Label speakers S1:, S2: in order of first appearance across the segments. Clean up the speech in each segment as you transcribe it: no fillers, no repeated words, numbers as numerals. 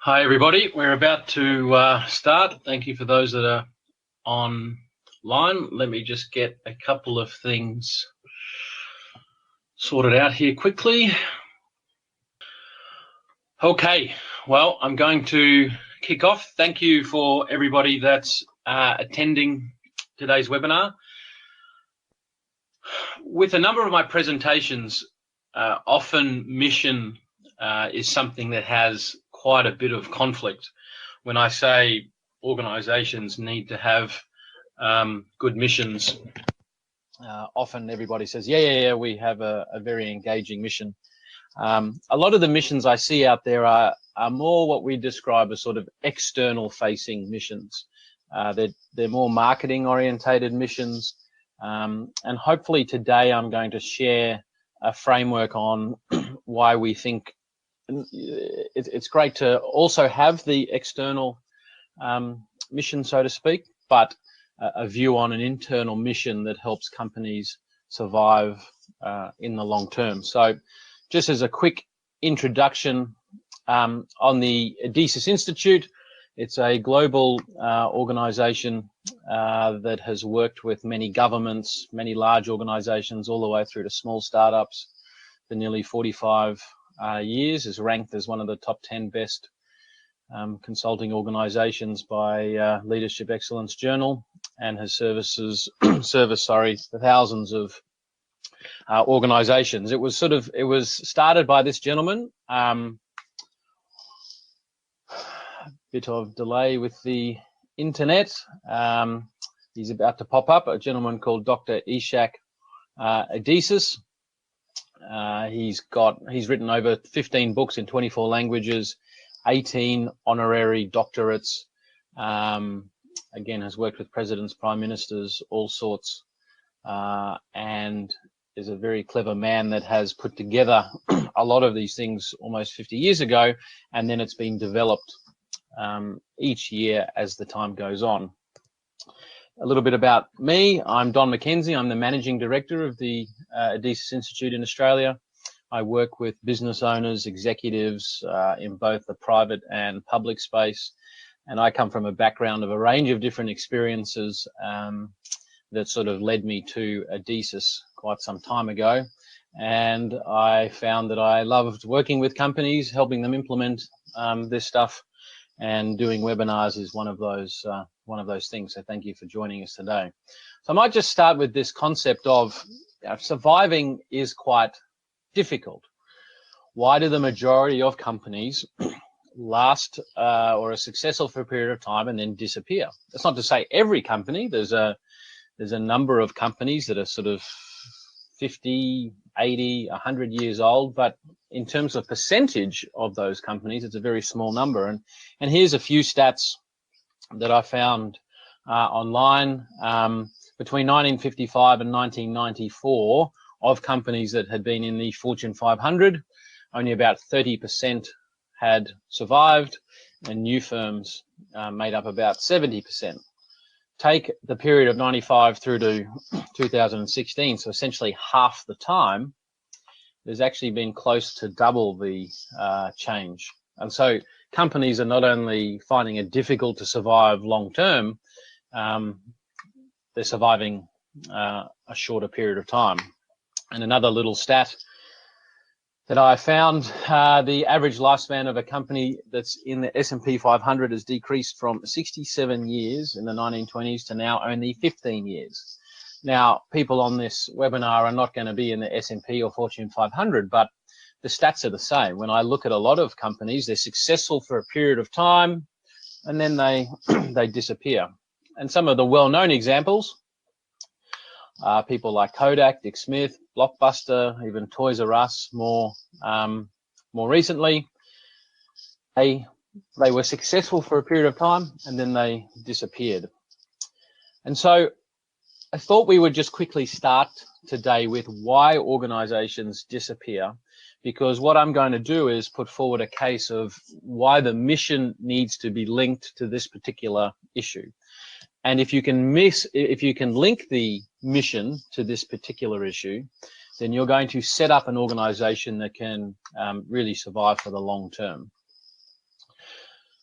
S1: Hi everybody, we're about to start. Thank you for those that are online. Let me just get a couple of things sorted out here quickly. Okay, well, I'm going to kick off. Thank you for everybody that's attending today's webinar. With a number of my presentations, often mission is something that has quite a bit of conflict. When I say organizations need to have good missions, often everybody says, yeah, we have a very engaging mission. A lot of the missions I see out there are more what we describe as sort of external facing missions. They're more marketing orientated missions. And hopefully today I'm going to share a framework on why we think it's great to also have the external mission, so to speak, but a view on an internal mission that helps companies survive in the long term. So just as a quick introduction, on the Adizes Institute, it's a global organization that has worked with many governments, many large organizations, all the way through to small startups for nearly 45 years, is ranked as one of the top 10 best consulting organizations by Leadership Excellence Journal, and has serviced thousands of organizations. It was started by this gentleman. Bit of delay with the internet. He's about to pop up, a gentleman called Dr. Ishak Adizes. He's written over 15 books in 24 languages, 18 honorary doctorates. Again, has worked with presidents, prime ministers, all sorts, and is a very clever man that has put together a lot of these things almost 50 years ago, and then it's been developed each year as the time goes on. A little bit about me. I'm Don McKenzie. I'm the Managing Director of the Adizes Institute in Australia. I work with business owners, executives in both the private and public space. And I come from a background of a range of different experiences that sort of led me to Adizes quite some time ago. And I found that I loved working with companies, helping them implement this stuff, and doing webinars is one of those things. So thank you for joining us today. So I might just start with this concept of surviving is quite difficult. Why do the majority of companies last or are successful for a period of time and then disappear? That's not to say every company. There's a number of companies that are sort of 50, 80, 100 years old, but in terms of percentage of those companies, it's a very small number. And here's a few stats that I found online. Between 1955 and 1994, of companies that had been in the Fortune 500, only about 30% had survived, and new firms made up about 70%. Take the period of 95 through to 2016, so essentially half the time, there's actually been close to double the change. And so companies are not only finding it difficult to survive long term, they're surviving a shorter period of time. And another little stat that I found, the average lifespan of a company that's in the S&P 500 has decreased from 67 years in the 1920s to now only 15 years. Now, people on this webinar are not going to be in the S&P or Fortune 500, but the stats are the same. When I look at a lot of companies, they're successful for a period of time, and then they disappear. And some of the well-known examples, people like Kodak, Dick Smith, Blockbuster, even Toys R Us, more recently, they were successful for a period of time and then they disappeared. And so I thought we would just quickly start today with why organizations disappear, because what I'm going to do is put forward a case of why the mission needs to be linked to this particular issue. And if you can link the mission to this particular issue, then you're going to set up an organization that can really survive for the long term.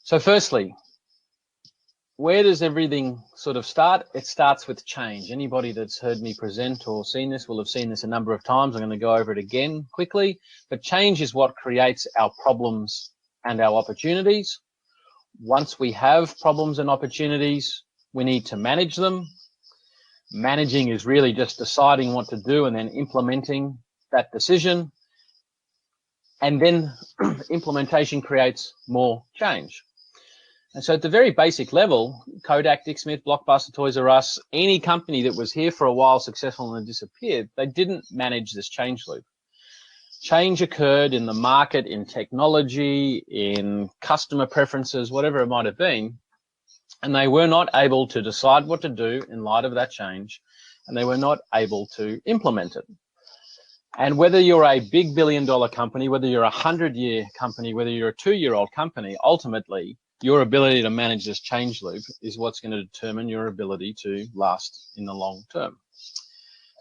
S1: So firstly, where does everything sort of start? It starts with change. Anybody that's heard me present or seen this will have seen this a number of times. I'm going to go over it again quickly. But change is what creates our problems and our opportunities. Once we have problems and opportunities, we need to manage them. Managing is really just deciding what to do and then implementing that decision. And then implementation creates more change. And so at the very basic level, Kodak, Dick Smith, Blockbuster, Toys R Us, any company that was here for a while, successful and disappeared, they didn't manage this change loop. Change occurred in the market, in technology, in customer preferences, whatever it might have been, and they were not able to decide what to do in light of that change, and they were not able to implement it. And whether you're a big billion-dollar company, whether you're a 100-year company, whether you're a 2-year-old company, ultimately, your ability to manage this change loop is what's going to determine your ability to last in the long term.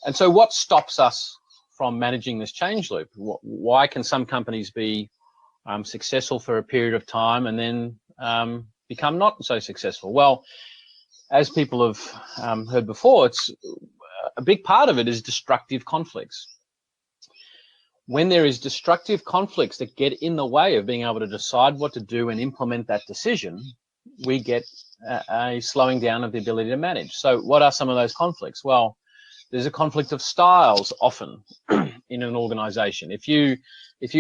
S1: And so what stops us from managing this change loop? Why can some companies be successful for a period of time and then become not so successful? Well, as people have heard before, it's a big part of it is destructive conflicts. When there is destructive conflicts that get in the way of being able to decide what to do and implement that decision, we get a slowing down of the ability to manage. So what are some of those conflicts? Well, there's a conflict of styles often in an organization. If you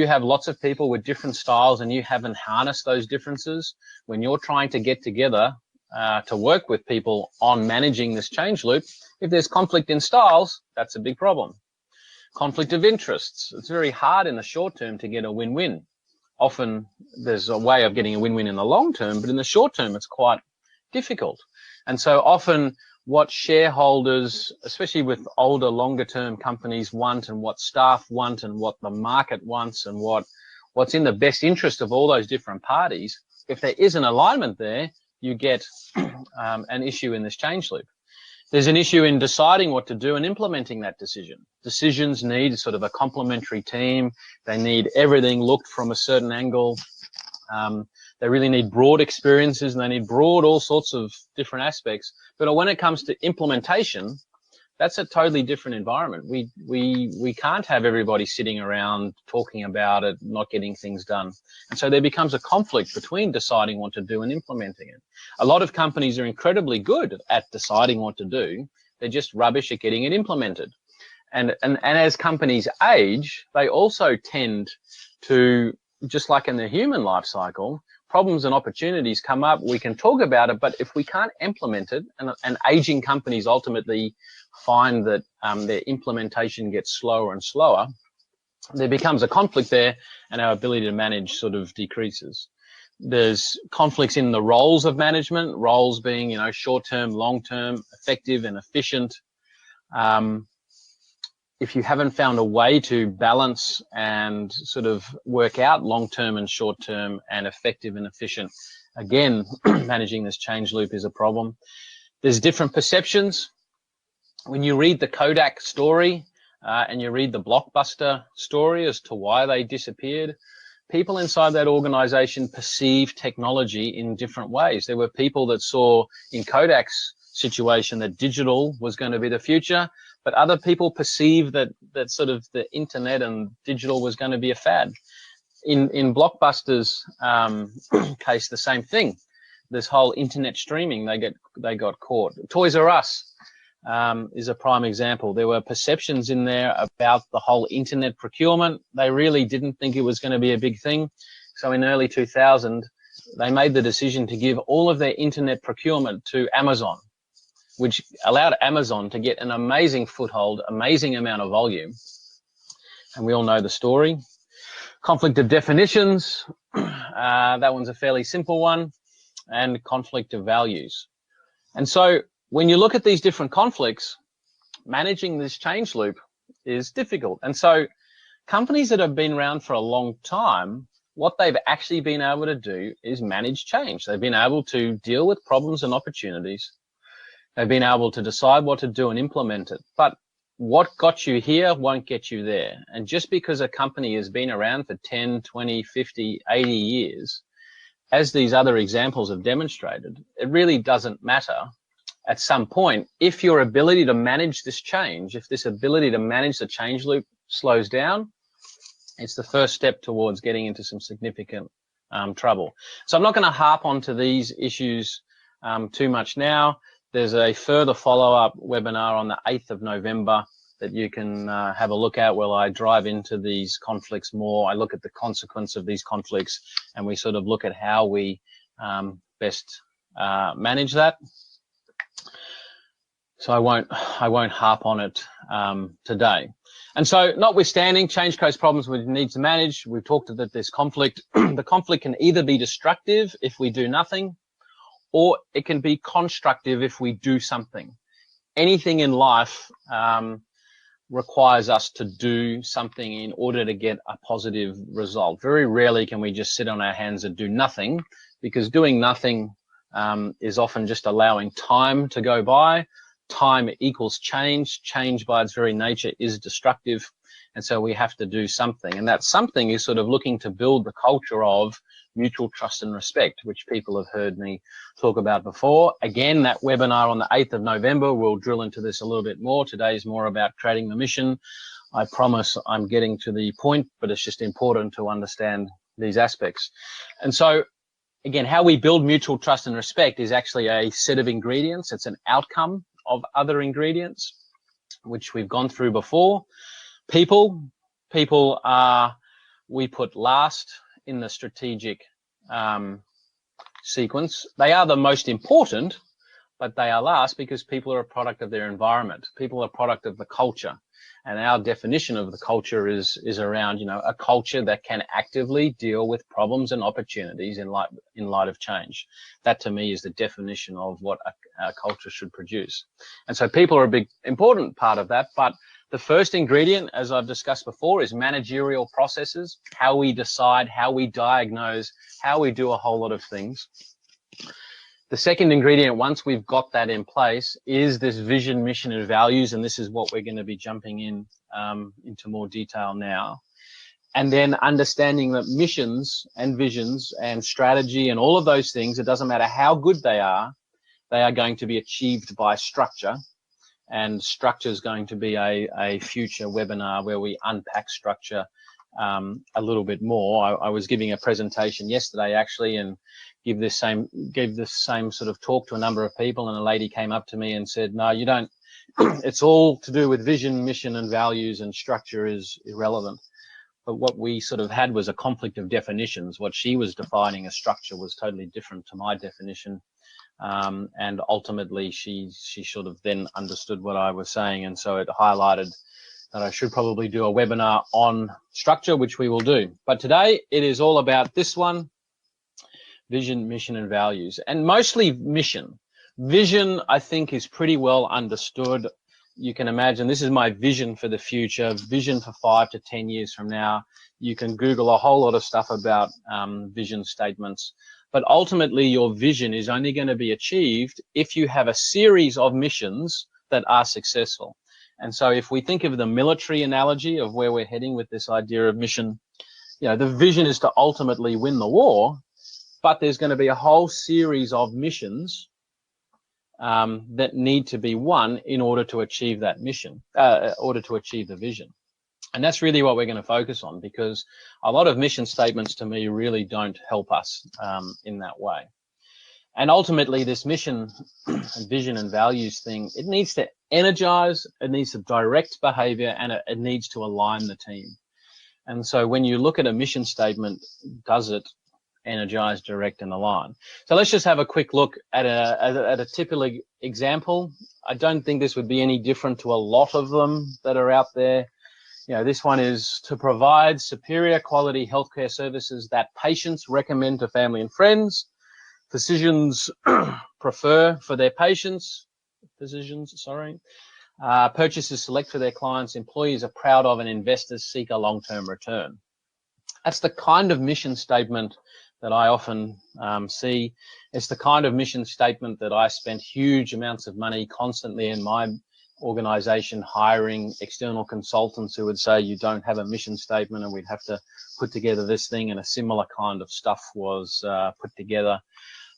S1: have lots of people with different styles and you haven't harnessed those differences, when you're trying to get together to work with people on managing this change loop, if there's conflict in styles, that's a big problem. Conflict of interests. It's very hard in the short term to get a win-win. Often there's a way of getting a win-win in the long term, but in the short term, it's quite difficult. And so often what shareholders, especially with older, longer term companies want and what staff want and what the market wants and what's in the best interest of all those different parties, if there is an alignment there, you get an issue in this change loop. There's an issue in deciding what to do and implementing that decision. Decisions need sort of a complementary team. They need everything looked from a certain angle. They really need broad experiences and they need broad all sorts of different aspects. But when it comes to implementation, that's a totally different environment. We can't have everybody sitting around talking about it, not getting things done. And so there becomes a conflict between deciding what to do and implementing it. A lot of companies are incredibly good at deciding what to do. They're just rubbish at getting it implemented. And as companies age, they also tend to, just like in the human life cycle, problems and opportunities come up. We can talk about it, but if we can't implement it, and aging companies ultimately find that their implementation gets slower and slower, there becomes a conflict there and our ability to manage sort of decreases. There's conflicts in the roles of management, roles being, short-term, long-term, effective and efficient. If you haven't found a way to balance and sort of work out long-term and short-term and effective and efficient, again, managing this change loop is a problem. There's different perceptions. When you read the Kodak story and you read the Blockbuster story as to why they disappeared, people inside that organization perceive technology in different ways. There were people that saw in Kodak's situation that digital was going to be the future, but other people perceive that sort of the internet and digital was going to be a fad. In Blockbuster's case, the same thing. This whole internet streaming, they got caught. Toys R Us is a prime example. There were perceptions in there about the whole internet procurement. They really didn't think it was going to be a big thing. So in early 2000, they made the decision to give all of their internet procurement to Amazon, which allowed Amazon to get an amazing foothold, amazing amount of volume. And we all know the story. Conflict of definitions, that one's a fairly simple one, and conflict of values. And so when you look at these different conflicts, managing this change loop is difficult. And so companies that have been around for a long time, what they've actually been able to do is manage change. They've been able to deal with problems and opportunities. They've been able to decide what to do and implement it. But what got you here won't get you there. And just because a company has been around for 10, 20, 50, 80 years as these other examples have demonstrated, it really doesn't matter at some point if your ability to manage this change, if this ability to manage the change loop slows down, it's the first step towards getting into some significant trouble. So I'm not going to harp onto these issues too much now. There's a further follow-up webinar on the 8th of November that you can have a look at, where I drive into these conflicts more. I look at the consequence of these conflicts, and we sort of look at how we best manage that. So I won't harp on it today. And so, notwithstanding change creates problems we need to manage, we've talked about this conflict. The conflict can either be destructive if we do nothing, or it can be constructive if we do something. Anything in life requires us to do something in order to get a positive result. Very rarely can we just sit on our hands and do nothing, because doing nothing is often just allowing time to go by. Time equals change. Change by its very nature is destructive. And so we have to do something. And that something is sort of looking to build the culture of mutual trust and respect, which people have heard me talk about before. Again, that webinar on the 8th of November, we'll drill into this a little bit more. Today is more about creating the mission. I promise I'm getting to the point, but it's just important to understand these aspects. And so, again, how we build mutual trust and respect is actually a set of ingredients. It's an outcome of other ingredients, which we've gone through before. People are, we put last in the strategic sequence. They are the most important, but they are last because people are a product of their environment. People are a product of the culture. And our definition of the culture is around, a culture that can actively deal with problems and opportunities in light of change. That, to me, is the definition of what a culture should produce. And so people are a big, important part of that. But the first ingredient, as I've discussed before, is managerial processes, how we decide, how we diagnose, how we do a whole lot of things. The second ingredient, once we've got that in place, is this vision, mission, and values, and this is what we're going to be jumping into more detail now. And then understanding that missions and visions and strategy and all of those things, it doesn't matter how good they are going to be achieved by structure. And structure is going to be a future webinar where we unpack structure a little bit more. I was giving a presentation yesterday, actually, and gave this same sort of talk to a number of people, and a lady came up to me and said, no, you don't, it's all to do with vision, mission, and values, and structure is irrelevant. But what we sort of had was a conflict of definitions. What she was defining as structure was totally different to my definition. And ultimately she sort of then understood what I was saying, and so it highlighted that I should probably do a webinar on structure, which we will do. But today it is all about this one: vision, mission, and values, and mostly mission. Vision, I think, is pretty well understood. You can imagine this is my vision for the future, vision for 5 to 10 years from now. You can Google a whole lot of stuff about vision statements. But ultimately, your vision is only going to be achieved if you have a series of missions that are successful. And so if we think of the military analogy of where we're heading with this idea of mission, the vision is to ultimately win the war, but there's going to be a whole series of missions that need to be won in order to achieve that mission, in order to achieve the vision. And that's really what we're going to focus on, because a lot of mission statements to me really don't help us in that way. And ultimately, this mission and vision and values thing, it needs to energize, it needs to direct behavior, and it needs to align the team. And so when you look at a mission statement, does it energize, direct, and align? So let's just have a quick look at a typical example. I don't think this would be any different to a lot of them that are out there. This one is to provide superior quality healthcare services that patients recommend to family and friends, physicians prefer for their patients, purchasers select for their clients, employees are proud of, and investors seek a long-term return. That's the kind of mission statement that I often see. It's the kind of mission statement that I spent huge amounts of money constantly in my organization hiring external consultants who would say you don't have a mission statement and we'd have to put together this thing, and a similar kind of stuff was put together.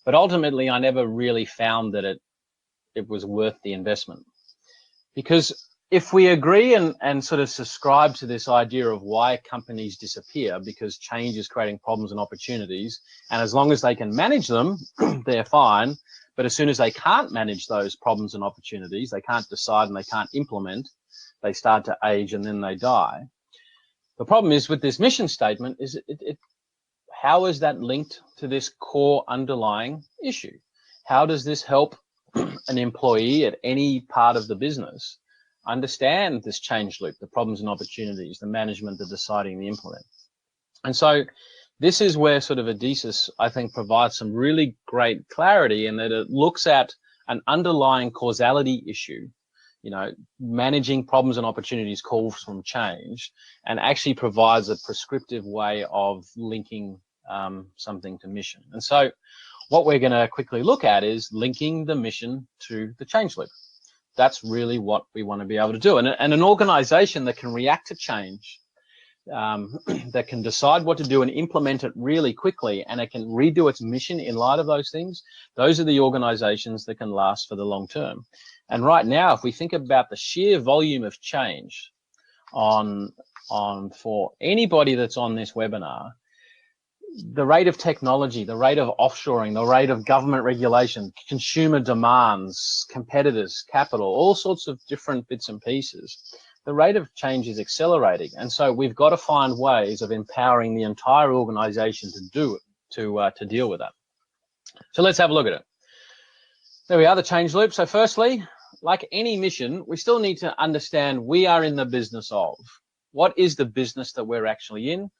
S1: But ultimately, I never really found that it was worth the investment. Because if we agree and sort of subscribe to this idea of why companies disappear, because change is creating problems and opportunities, and as long as they can manage them, they're fine. But as soon as they can't manage those problems and opportunities, they can't decide and they can't implement, they start to age and then they die. The problem is with this mission statement is how is that linked to this core underlying issue? How does this help an employee at any part of the business understand this change loop, the problems and opportunities, the management, the deciding, the implement? And so this is where sort of Adizes, I think, provides some really great clarity in that it looks at an underlying causality issue, you know, managing problems and opportunities calls from change, and actually provides a prescriptive way of linking something to mission. And so what we're going to quickly look at is linking the mission to the change loop. That's really what we want to be able to do. And an organization that can react to change, that can decide what to do and implement it really quickly, and it can redo its mission in light of those things, those are the organizations that can last for the long term. And right now, if we think about the sheer volume of change for anybody that's on this webinar, the rate of technology, the rate of offshoring, the rate of government regulation, consumer demands, competitors, capital, all sorts of different bits and pieces, the rate of change is accelerating. And so we've got to find ways of empowering the entire organization to do it, to deal with that. So let's have a look at it. There we are, the change loop. So firstly, like any mission, we still need to understand we are in the business of. What is the business that we're actually in?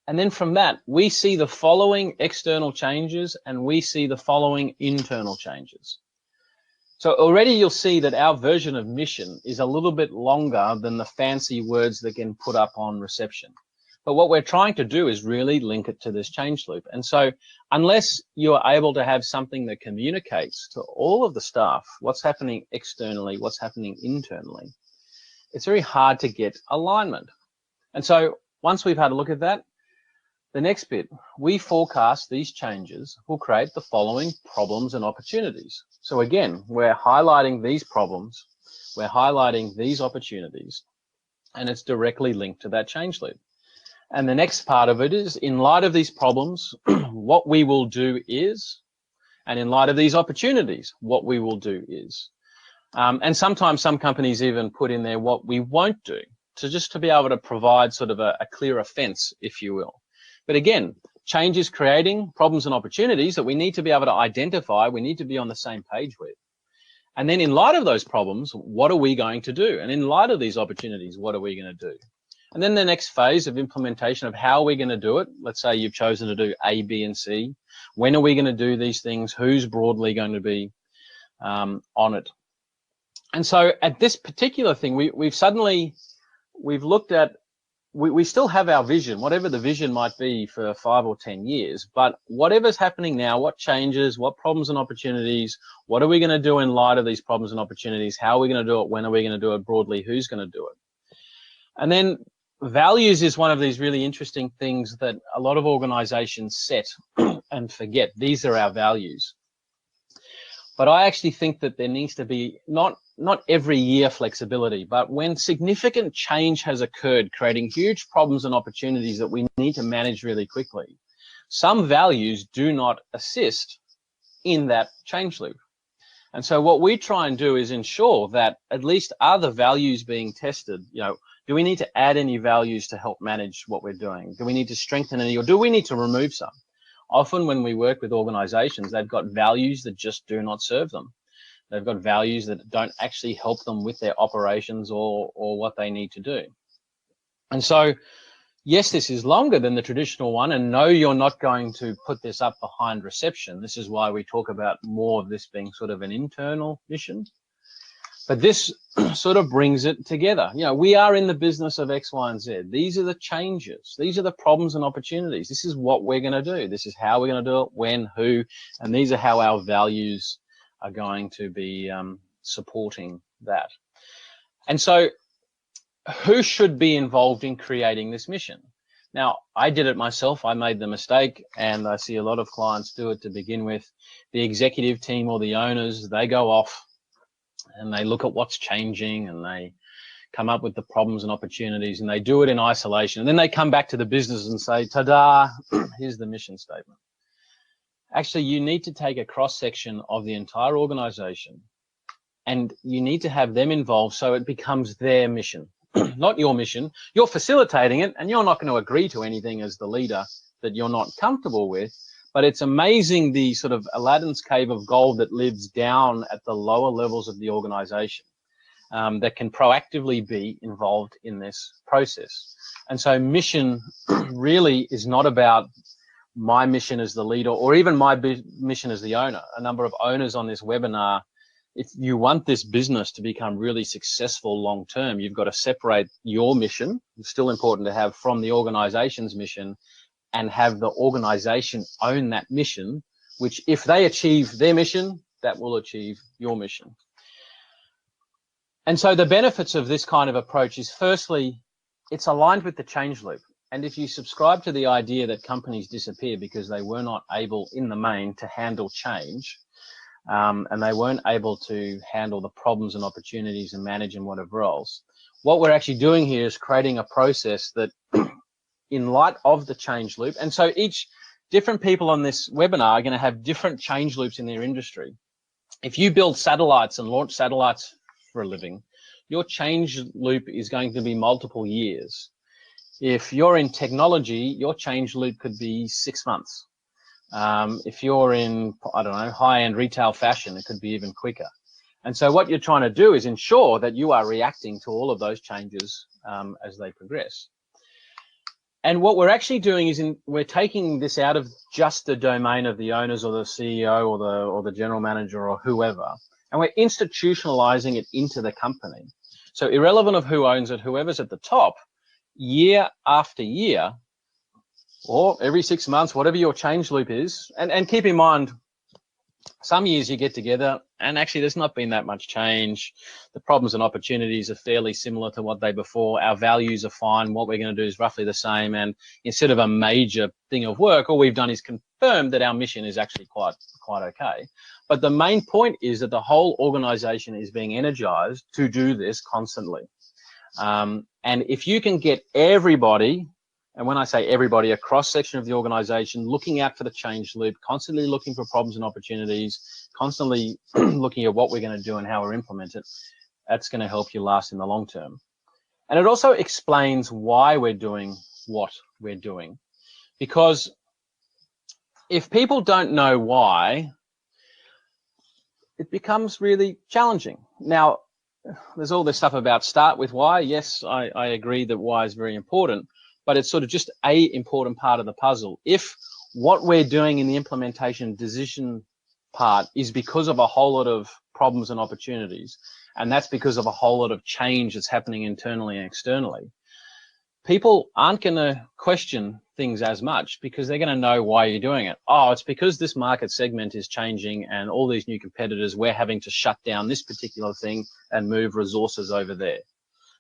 S1: And then from that, we see the following external changes and we see the following internal changes. So already you'll see that our version of mission is a little bit longer than the fancy words that get put up on reception. But what we're trying to do is really link it to this change loop. And so unless you are able to have something that communicates to all of the staff, what's happening externally, what's happening internally, it's very hard to get alignment. And so once we've had a look at that, the next bit, we forecast these changes will create the following problems and opportunities. So again, we're highlighting these problems, we're highlighting these opportunities, and it's directly linked to that change loop. And the next part of it is, in light of these problems, what we will do is, and in light of these opportunities, what we will do is. And sometimes some companies even put in there what we won't do, just to be able to provide sort of a clearer fence, if you will. But again, change is creating problems and opportunities that we need to be able to identify, we need to be on the same page with. And then in light of those problems, what are we going to do? And in light of these opportunities, what are we going to do? And then the next phase of implementation of how we're going to do it. Let's say you've chosen to do A, B, and C. When are we going to do these things? Who's broadly going to be on it? And so at this particular thing, we've looked at, we still have our vision, whatever the vision might be for 5 or 10 years, but whatever's happening now, what changes, what problems and opportunities, what are we going to do in light of these problems and opportunities? How are we going to do it? When are we going to do it? Broadly, who's going to do it? And then values is one of these really interesting things that a lot of organizations set and forget. These are our values. But I actually think that there needs to be not every year flexibility, but when significant change has occurred, creating huge problems and opportunities that we need to manage really quickly, some values do not assist in that change loop. And so what we try and do is ensure that at least are the values being tested, you know, do we need to add any values to help manage what we're doing? Do we need to strengthen any, or do we need to remove some? Often when we work with organizations, they've got values that just do not serve them. They've got values that don't actually help them with their operations or what they need to do. And so, yes, this is longer than the traditional one, and no, you're not going to put this up behind reception. This is why we talk about more of this being sort of an internal mission. But this sort of brings it together. You know, we are in the business of X, Y, and Z. These are the changes. These are the problems and opportunities. This is what we're going to do. This is how we're going to do it, when, who, and these are how our values are going to be supporting that. And so who should be involved in creating this mission? Now, I did it myself. I made the mistake, and I see a lot of clients do it to begin with. The executive team or the owners, they go off and they look at what's changing and they come up with the problems and opportunities, and they do it in isolation. And then they come back to the business and say, ta-da, here's the mission statement. Actually, you need to take a cross-section of the entire organization, and you need to have them involved so it becomes their mission, not your mission. You're facilitating it, and you're not going to agree to anything as the leader that you're not comfortable with. But it's amazing the sort of Aladdin's cave of gold that lives down at the lower levels of the organization that can proactively be involved in this process. And so mission really is not about my mission as the leader or even my mission as the owner. A number of owners on this webinar, if you want this business to become really successful long term, you've got to separate your mission, it's still important to have, from the organization's mission, and have the organization own that mission, which if they achieve their mission, that will achieve your mission. And so the benefits of this kind of approach is, firstly, it's aligned with the change loop. And if you subscribe to the idea that companies disappear because they were not able in the main to handle change, and they weren't able to handle the problems and opportunities and manage and whatever else, what we're actually doing here is creating a process that in light of the change loop, and so each different people on this webinar are going to have different change loops in their industry. If you build satellites and launch satellites for a living, your change loop is going to be multiple years. If you're in technology, your change loop could be 6 months. If you're in, I don't know, high-end retail fashion, it could be even quicker. And so what you're trying to do is ensure that you are reacting to all of those changes as they progress. And what we're actually doing is we're taking this out of just the domain of the owners or the CEO or the general manager or whoever, and we're institutionalizing it into the company. So irrelevant of who owns it, whoever's at the top, year after year, or every 6 months, whatever your change loop is, and keep in mind, some years you get together and actually there's not been that much change. The problems and opportunities are fairly similar to what they before. Our values are fine. What we're going to do is roughly the same. And instead of a major thing of work, all we've done is confirm that our mission is actually quite okay. But the main point is that the whole organization is being energized to do this constantly. And if you can get everybody, and when I say everybody, a cross-section of the organization, looking out for the change loop, constantly looking for problems and opportunities, constantly looking at what we're going to do and how we implement it, that's going to help you last in the long term. And it also explains why we're doing what we're doing. Because if people don't know why, it becomes really challenging. Now, there's all this stuff about start with why. Yes, I agree that why is very important, but it's sort of just a important part of the puzzle. If what we're doing in the implementation decision part is because of a whole lot of problems and opportunities, and that's because of a whole lot of change that's happening internally and externally, people aren't going to question things as much because they're going to know why you're doing it. Oh, it's because this market segment is changing and all these new competitors, we're having to shut down this particular thing and move resources over there.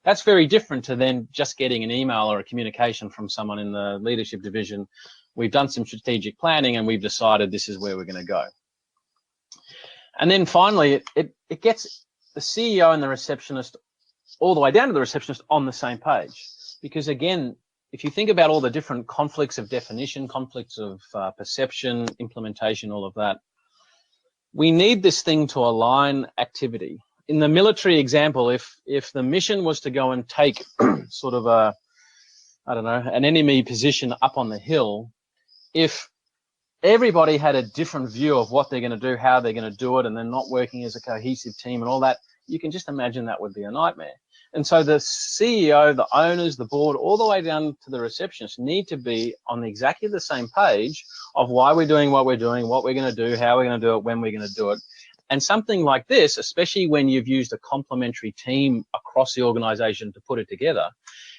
S1: That's very different to then just getting an email or a communication from someone in the leadership division. We've done some strategic planning and we've decided this is where we're going to go. And then finally, it gets the CEO and the receptionist all the way down to the receptionist on the same page. Because again, if you think about all the different conflicts of definition, conflicts of perception, implementation, all of that, we need this thing to align activity. In the military example, if the mission was to go and take sort of an enemy position up on the hill, if everybody had a different view of what they're going to do, how they're going to do it, and they're not working as a cohesive team and all that, you can just imagine that would be a nightmare. And so the CEO, the owners, the board, all the way down to the receptionist need to be on exactly the same page of why we're doing what we're doing, what we're going to do, how we're going to do it, when we're going to do it. And something like this, especially when you've used a complementary team across the organization to put it together,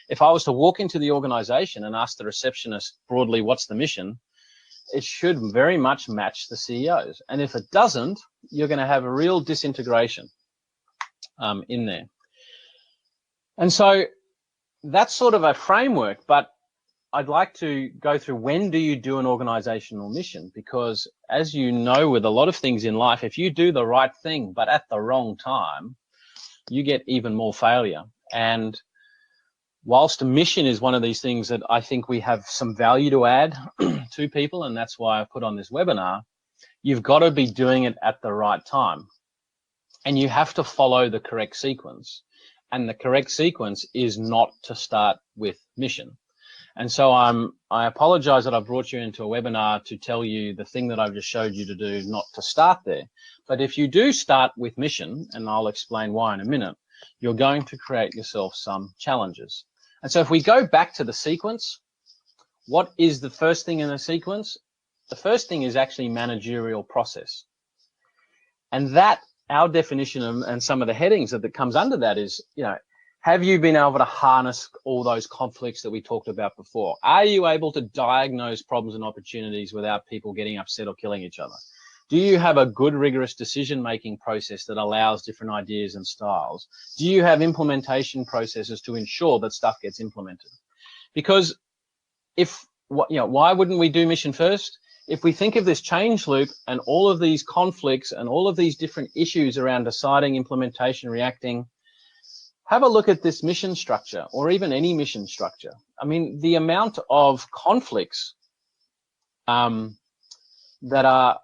S1: if I was to walk into the organization and ask the receptionist broadly, what's the mission? it should very much match the CEOs. And if it doesn't, you're going to have a real disintegration in there. And so that's sort of a framework, but I'd like to go through, when do you do an organizational mission? Because as you know, with a lot of things in life, if you do the right thing, but at the wrong time, you get even more failure. And whilst a mission is one of these things that I think we have some value to add to people, and that's why I put on this webinar, you've got to be doing it at the right time. And you have to follow the correct sequence. And the correct sequence is not to start with mission. And so I apologize that I've brought you into a webinar to tell you the thing that I've just showed you to do, not to start there. But if you do start with mission, and I'll explain why in a minute, you're going to create yourself some challenges. And so if we go back to the sequence, what is the first thing in the sequence? The first thing is actually managerial process. And that, our definition and some of the headings that comes under that is, you know, have you been able to harness all those conflicts that we talked about before? Are you able to diagnose problems and opportunities without people getting upset or killing each other? Do you have a good, rigorous decision-making process that allows different ideas and styles? Do you have implementation processes to ensure that stuff gets implemented? Because if, you know, why wouldn't we do mission first? If we think of this change loop and all of these conflicts and all of these different issues around deciding, implementation, reacting, have a look at this mission structure, or even any mission structure. I mean, the amount of conflicts that are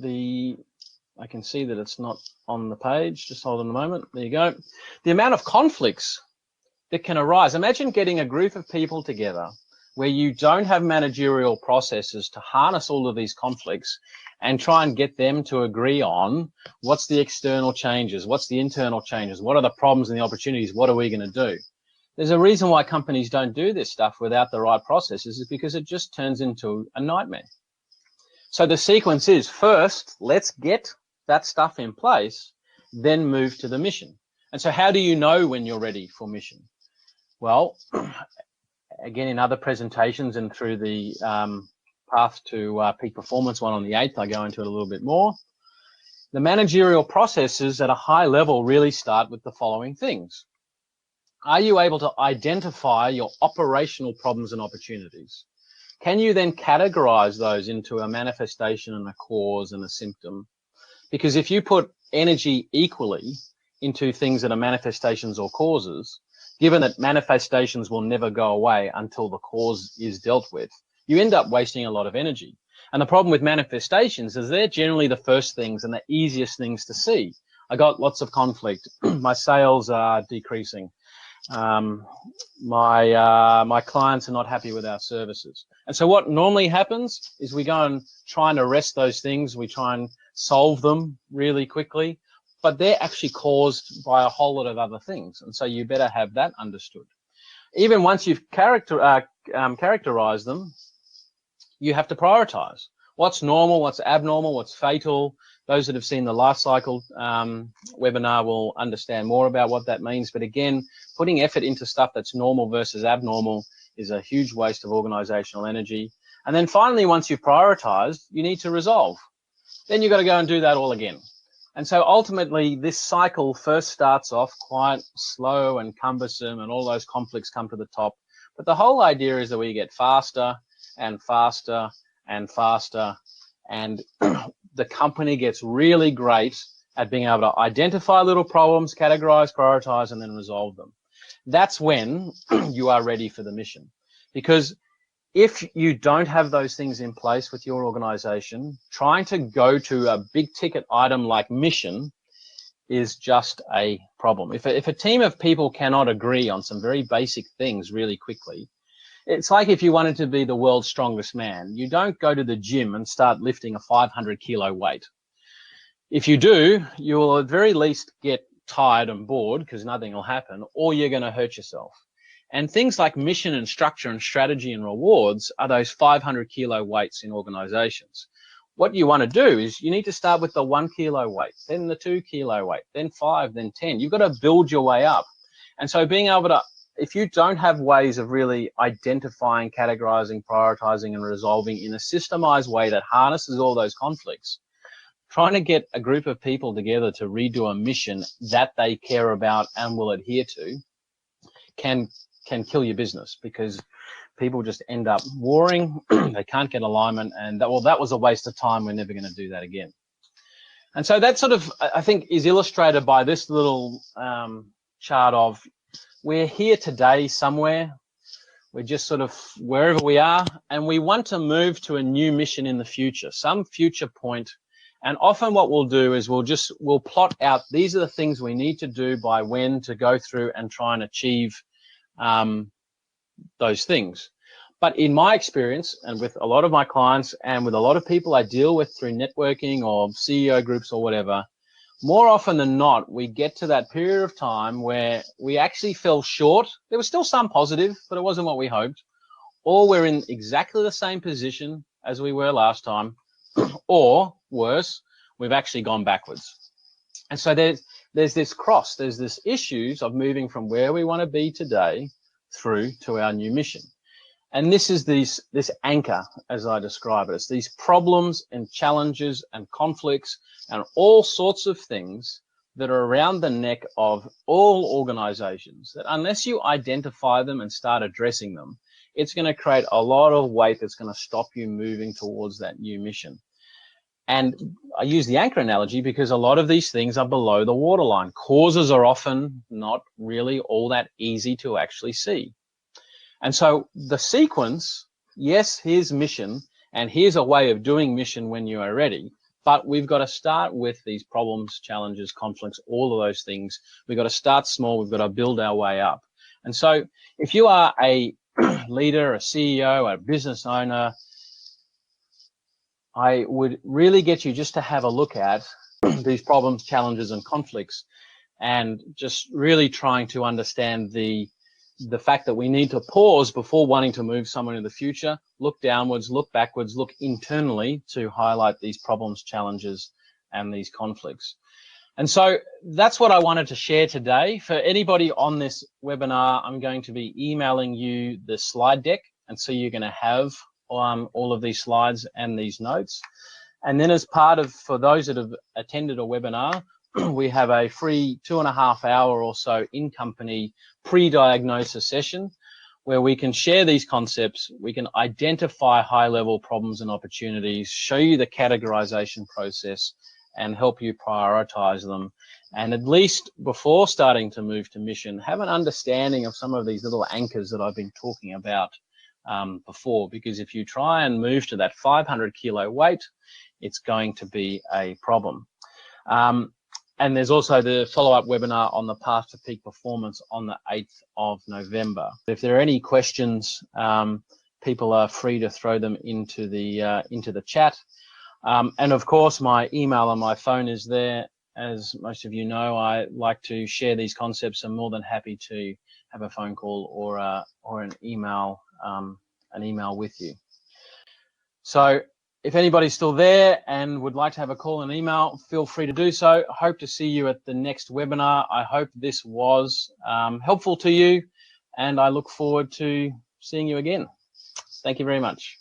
S1: I can see that it's not on the page. Just hold on a moment. There you go. The amount of conflicts that can arise. Imagine getting a group of people together where you don't have managerial processes to harness all of these conflicts and try and get them to agree on what's the external changes, what's the internal changes, what are the problems and the opportunities, what are we going to do? There's a reason why companies don't do this stuff without the right processes, is because it just turns into a nightmare. So the sequence is, first, let's get that stuff in place, then move to the mission. And so how do you know when you're ready for mission? Well, again, in other presentations and through the path to peak performance one on the 8th, I go into it a little bit more. The managerial processes at a high level really start with the following things. Are you able to identify your operational problems and opportunities? Can you then categorize those into a manifestation and a cause and a symptom? Because if you put energy equally into things that are manifestations or causes, given that manifestations will never go away until the cause is dealt with, you end up wasting a lot of energy. And the problem with manifestations is they're generally the first things and the easiest things to see. I got lots of conflict. My sales are decreasing. My clients are not happy with our services. And so what normally happens is we go and try and arrest those things. We try and solve them really quickly, but they're actually caused by a whole lot of other things. And so you better have that understood. Even once you've characterized them, you have to prioritize. What's normal, what's abnormal, what's fatal. Those that have seen the life cycle webinar will understand more about what that means. But again, putting effort into stuff that's normal versus abnormal is a huge waste of organizational energy. And then finally, once you've prioritized, you need to resolve. Then you've got to go and do that all again. And so ultimately, this cycle first starts off quite slow and cumbersome, and all those conflicts come to the top. But the whole idea is that we get faster and faster and faster, and the company gets really great at being able to identify little problems, categorize, prioritize, and then resolve them. That's when you are ready for the mission. Because if you don't have those things in place with your organization, trying to go to a big ticket item like mission is just a problem. If a team of people cannot agree on some very basic things really quickly, it's like if you wanted to be the world's strongest man. You don't go to the gym and start lifting a 500-kilo weight. If you do, you will at very least get tired and bored because nothing will happen, or you're going to hurt yourself. And things like mission and structure and strategy and rewards are those 500-kilo weights in organizations. What you want to do is you need to start with the 1-kilo weight, then the 2-kilo weight, then 5, then 10. You've got to build your way up. And so being able to if you don't have ways of really identifying, categorizing, prioritizing, and resolving in a systemized way that harnesses all those conflicts, trying to get a group of people together to redo a mission that they care about and will adhere to can kill your business, because people just end up warring. They can't get alignment, and that was a waste of time. We're never going to do that again. And so that sort of, I think, is illustrated by this little chart of, we're here today somewhere. We're just sort of wherever we are, and we want to move to a new mission in the future, some future point. And often what we'll do is we'll plot out, these are the things we need to do by when to go through and try and achieve those things. But in my experience, and with a lot of my clients and with a lot of people I deal with through networking or CEO groups or whatever, more often than not, we get to that period of time where we actually fell short. There was still some positive, but it wasn't what we hoped. Or we're in exactly the same position as we were last time, or worse, we've actually gone backwards. And so there's this issues of moving from where we want to be today through to our new mission. And this is this anchor, as I describe it. It's these problems and challenges and conflicts and all sorts of things that are around the neck of all organizations, that unless you identify them and start addressing them, it's going to create a lot of weight that's going to stop you moving towards that new mission. And I use the anchor analogy because a lot of these things are below the waterline. Causes are often not really all that easy to actually see. And so the sequence, yes, here's mission, and here's a way of doing mission when you are ready. But we've got to start with these problems, challenges, conflicts, all of those things. We've got to start small. We've got to build our way up. And so if you are a leader, a CEO, a business owner, I would really get you just to have a look at these problems, challenges, and conflicts, and just really trying to understand the fact that we need to pause before wanting to move somewhere in the future, look downwards, look backwards, look internally to highlight these problems, challenges, and these conflicts. And so that's what I wanted to share today. For anybody on this webinar, I'm going to be emailing you the slide deck, and so you're going to have all of these slides and these notes. And then as part of, for those that have attended a webinar, we have a free 2.5 hour or so in-company pre-diagnosis session where we can share these concepts, we can identify high-level problems and opportunities, show you the categorization process, and help you prioritize them. And at least before starting to move to mission, have an understanding of some of these little anchors that I've been talking about before, because if you try and move to that 500 kilo weight, it's going to be a problem. And there's also the follow-up webinar on the path to peak performance on the 8th of November. If there are any questions, people are free to throw them into the chat. And of course, my email and my phone is there. As most of you know, I like to share these concepts. I'm more than happy to have a phone call or an email with you. So if anybody's still there and would like to have a call and email, feel free to do so. Hope to see you at the next webinar. I hope this was helpful to you, and I look forward to seeing you again. Thank you very much.